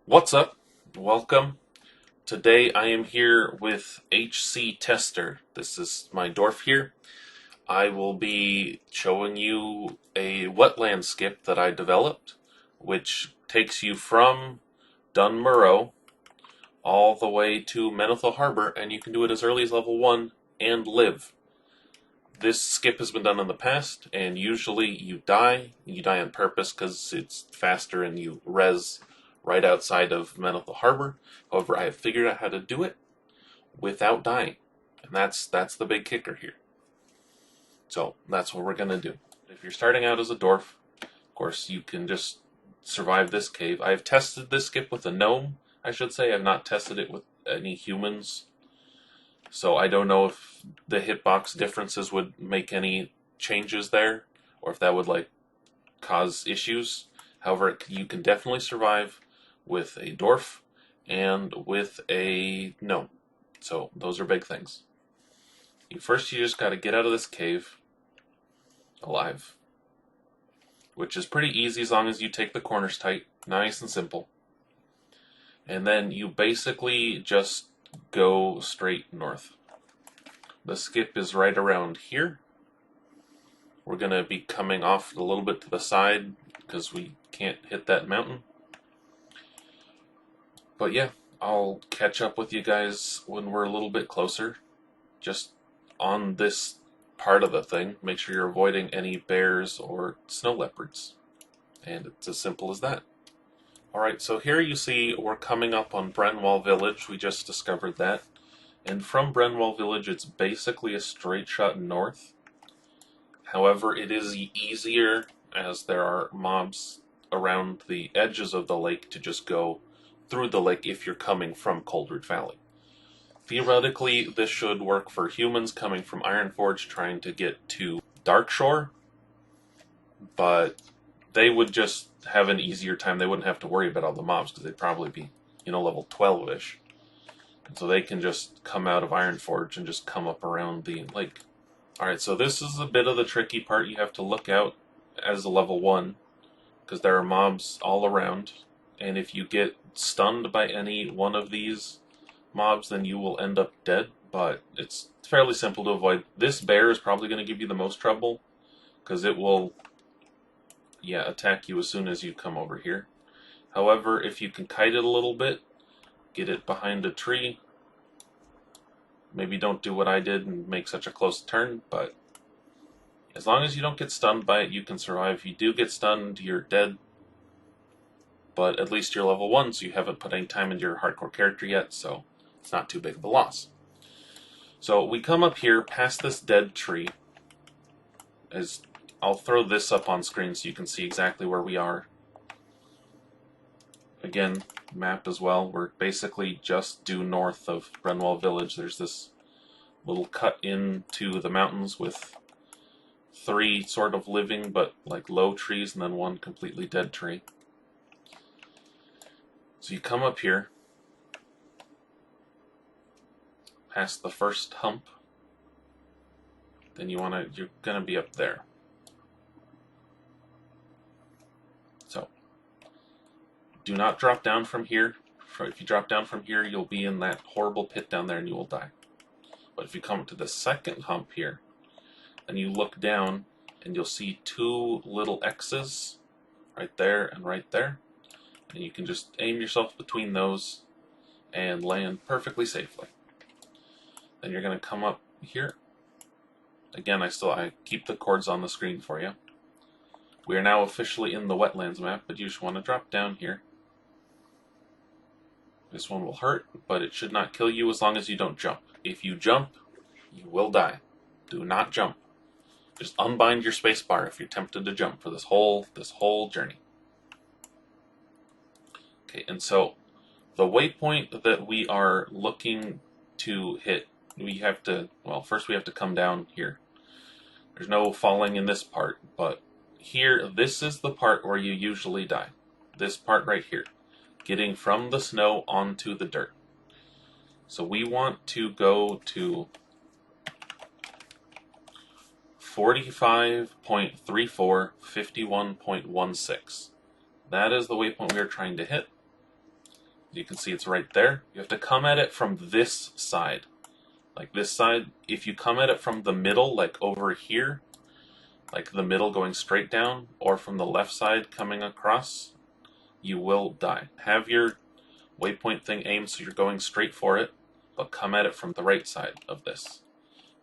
What's up? Welcome. Today I am here with HC Tester. This is my dwarf here. I will be showing you a wetland skip that I developed, which takes you from Dunmurrow all the way to Menethil Harbor, and you can do it as early as level 1 and live. This skip has been done in the past, and usually you die. You die on purpose because it's faster and you res right outside of Menethil Harbor. However, I have figured out how to do it without dying, and that's the big kicker here. So that's what we're gonna do. If you're starting out as a dwarf, of course you can just survive this cave. I've tested this skip with a gnome, I should say. I've not tested it with any humans, so I don't know if the hitbox differences would make any changes there, or if that would cause issues. However, you can definitely survive with a dwarf and with a gnome. So those are big things. First, you just got to get out of this cave alive, which is pretty easy as long as you take the corners tight. Nice and simple. And then you basically just go straight north. The skip is right around here. We're going to be coming off a little bit to the side because we can't hit that mountain. But yeah, I'll catch up with you guys when we're a little bit closer. Just on this part of the thing, make sure you're avoiding any bears or snow leopards. And it's as simple as that. Alright, so here you see we're coming up on Brenwall Village. We just discovered that. And from Brenwall Village, it's basically a straight shot north. However, it is easier, as there are mobs around the edges of the lake, to just go through the lake if you're coming from Coldred Valley. Theoretically, this should work for humans coming from Ironforge trying to get to Darkshore, but they would just have an easier time. They wouldn't have to worry about all the mobs because they'd probably be, level 12-ish. And so they can just come out of Ironforge and just come up around the lake. Alright, so this is a bit of the tricky part. You have to look out as a level 1 because there are mobs all around, and if you get stunned by any one of these mobs, then you will end up dead, but it's fairly simple to avoid. This bear is probably going to give you the most trouble because it will attack you as soon as you come over here. However, if you can kite it a little bit, get it behind a tree, maybe don't do what I did and make such a close turn, but as long as you don't get stunned by it, you can survive. If you do get stunned, you're dead, but at least you're level 1, so you haven't put any time into your hardcore character yet, so it's not too big of a loss. So we come up here past this dead tree. As I'll throw this up on screen so you can see exactly where we are. Again, map as well. We're basically just due north of Brenwall Village. There's this little cut into the mountains with 3 sort of living but low trees and then 1 completely dead tree. So you come up here past the first hump, then you're gonna be up there. So do not drop down from here. If you drop down from here, you'll be in that horrible pit down there and you will die. But if you come to the second hump here, and you look down and you'll see 2 little X's right there and right there, and you can just aim yourself between those and land perfectly safely. Then you're going to come up here. Again, I keep the chords on the screen for you. We are now officially in the Wetlands map, but you just want to drop down here. This one will hurt, but it should not kill you as long as you don't jump. If you jump, you will die. Do not jump. Just unbind your spacebar if you're tempted to jump for this whole journey. Okay, and so the waypoint that we are looking to hit, first we have to come down here. There's no falling in this part, but here, this is the part where you usually die. This part right here. Getting from the snow onto the dirt. So we want to go to 45.34, 51.16. That is the waypoint we are trying to hit. You can see it's right there. You have to come at it from this side. Like this side, if you come at it from the middle, like over here, like the middle going straight down, or from the left side coming across, you will die. Have your waypoint thing aimed so you're going straight for it, but come at it from the right side of this.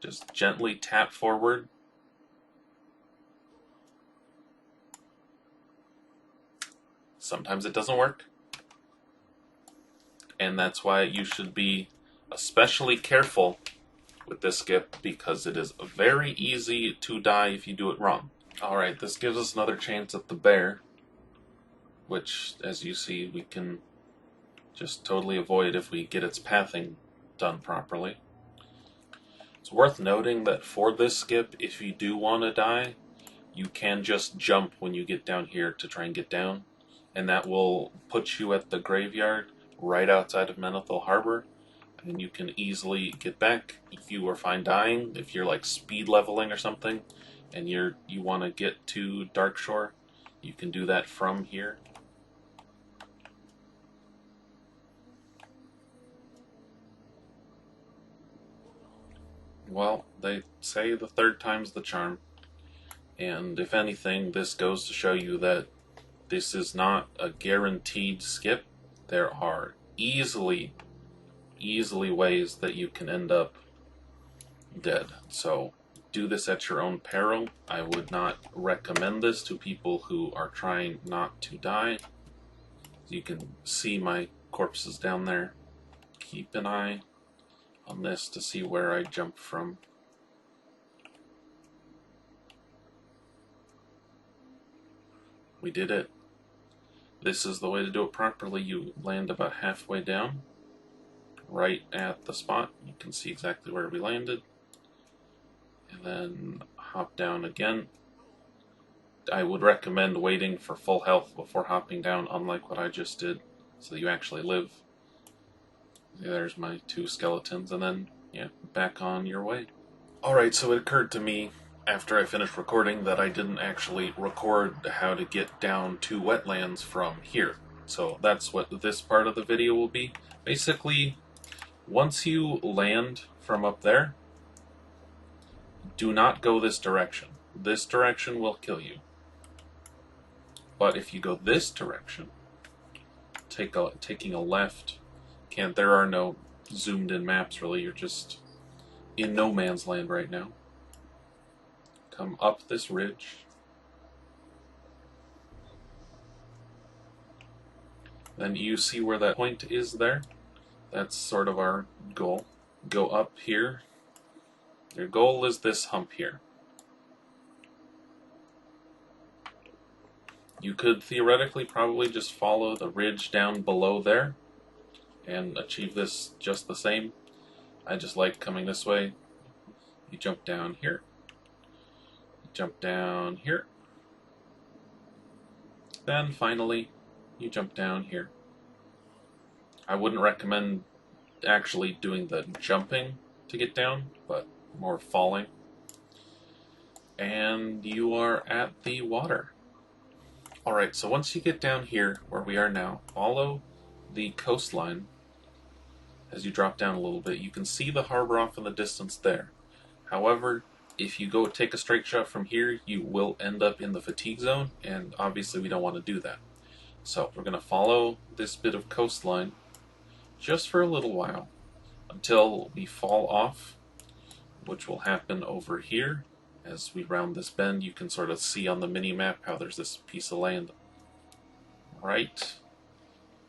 Just gently tap forward. Sometimes it doesn't work, and that's why you should be especially careful with this skip, because it is very easy to die if you do it wrong. Alright, this gives us another chance at the bear, which, as you see, we can just totally avoid if we get its pathing done properly. It's worth noting that for this skip, if you do want to die, you can just jump when you get down here to try and get down, and that will put you at the graveyard right outside of Menethil Harbor, and you can easily get back. If you are fine dying, if you're like speed leveling or something, and you want to get to Darkshore, you can do that from here. Well, they say the third time's the charm, and if anything, this goes to show you that this is not a guaranteed skip. There are easily ways that you can end up dead. So do this at your own peril. I would not recommend this to people who are trying not to die. You can see my corpses down there. Keep an eye on this to see where I jump from. We did it. This is the way to do it properly. You land about halfway down, right at the spot. You can see exactly where we landed. And then hop down again. I would recommend waiting for full health before hopping down, unlike what I just did, so that you actually live. There's my two skeletons, and then, yeah, back on your way. Alright, so it occurred to me after I finished recording that I didn't actually record how to get down to Wetlands from here. So that's what this part of the video will be. Basically, once you land from up there, do not go this direction. This direction will kill you. But if you go this direction, taking a left, there are no zoomed in maps really, you're just in no man's land right now. Come up this ridge. Then you see where that point is there? That's sort of our goal. Go up here. Your goal is this hump here. You could theoretically probably just follow the ridge down below there and achieve this just the same. I just like coming this way. You jump down here. You jump down here. Then finally, you jump down here. I wouldn't recommend actually doing the jumping to get down, but more falling. And you are at the water. Alright, so once you get down here, where we are now, follow the coastline. As you drop down a little bit, you can see the harbor off in the distance there. However, if you go take a straight shot from here, you will end up in the fatigue zone, and obviously we don't want to do that. So we're going to follow this bit of coastline just for a little while until we fall off, which will happen over here. As we round this bend, you can sort of see on the mini-map how there's this piece of land right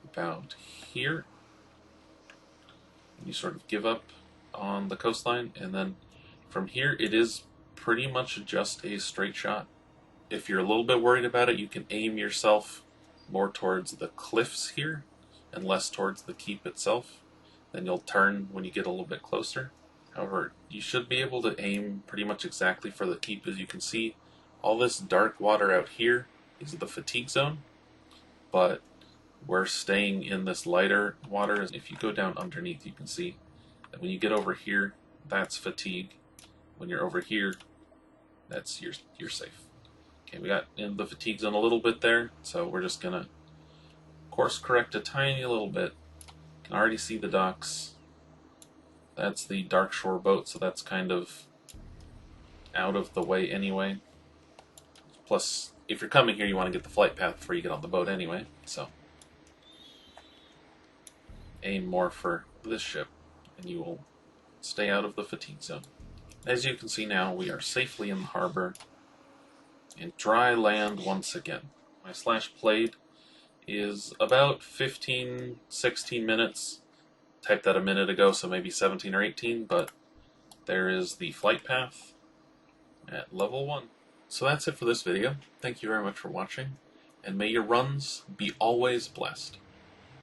about here. You sort of give up on the coastline, and then from here it is pretty much just a straight shot. If you're a little bit worried about it, you can aim yourself more towards the cliffs here and less towards the keep itself. Then you'll turn when you get a little bit closer. However, you should be able to aim pretty much exactly for the keep. As you can see, all this dark water out here is the fatigue zone, but we're staying in this lighter water. If you go down underneath, you can see that when you get over here, that's fatigue. When you're over here, that's you're safe. Okay, we got in the fatigue zone a little bit there, so we're just gonna course correct a tiny little bit can already see the docks. That's the Darkshore boat, so that's kind of out of the way anyway. Plus, if you're coming here, you want to get the flight path before you get on the boat anyway, so aim more for this ship, and you will stay out of the fatigue zone. As you can see now, we are safely in the harbor, in dry land once again. My slash played is about 15-16 minutes. Typed that a minute ago, so maybe 17 or 18, but there is the flight path at level 1. So that's it for this video. Thank you very much for watching, and may your runs be always blessed.